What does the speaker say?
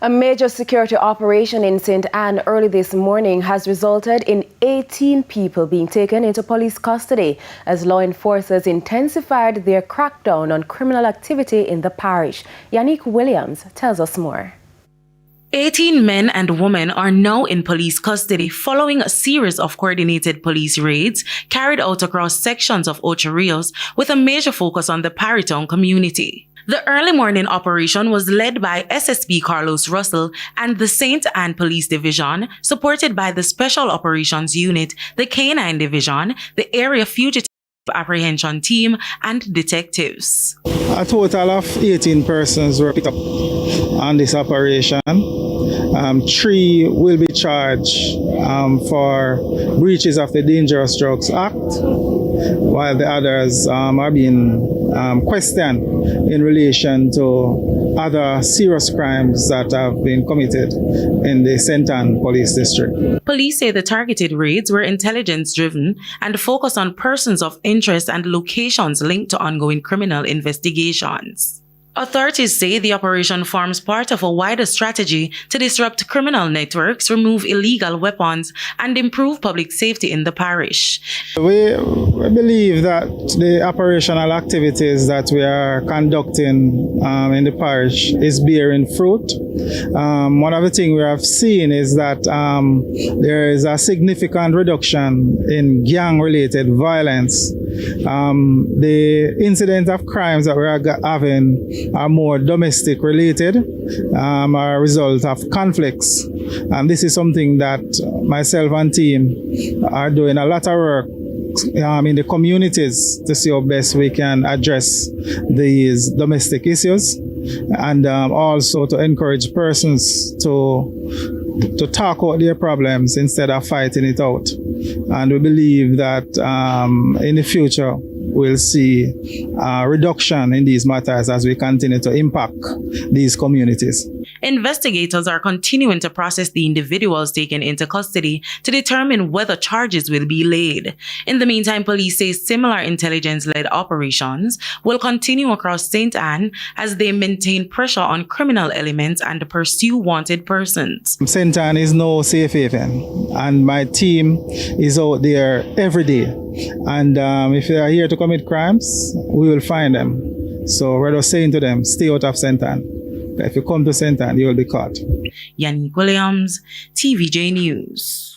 A major security operation in St. Anne early this morning has resulted in 18 people being taken into police custody as law enforcers intensified their crackdown on criminal activity in the parish. Yanique Williams tells us more. 18 men and women are now in police custody following a series of coordinated police raids carried out across sections of Ocho Rios with a major focus on the Paritown community. The early morning operation was led by SSP Carlos Russell and the St. Anne Police Division, supported by the Special Operations Unit, the K9 Division, the Area Fugitive Apprehension Team, and detectives. A total of 18 persons were picked up on this operation. 3 will be charged for breaches of the Dangerous Drugs Act, while the others are being questioned in relation to other serious crimes that have been committed in the St. Anne Police District. Police say the targeted raids were intelligence-driven and focused on persons of interest and locations linked to ongoing criminal investigations. Authorities say the operation forms part of a wider strategy to disrupt criminal networks, remove illegal weapons, and improve public safety in the parish. We believe that the operational activities that we are conducting in the parish is bearing fruit. One of the things we have seen is that there is a significant reduction in gang-related violence. The incident of crimes that we are having are more domestic related, are a result of conflicts. And this is something that myself and team are doing a lot of work in the communities to see how best we can address these domestic issues, and also to encourage persons to talk about their problems instead of fighting it out. And we believe that in the future we'll see a reduction in these matters as we continue to impact these communities. Investigators are continuing to process the individuals taken into custody to determine whether charges will be laid. In the meantime, police say similar intelligence-led operations will continue across St. Anne as they maintain pressure on criminal elements and pursue wanted persons. St. Anne is no safe haven, and my team is out there every day. And if they are here to commit crimes, we will find them. So we're just saying to them, stay out of St. Anne. If you come to St. Anne, you will be caught. Yanique Williams, TVJ News.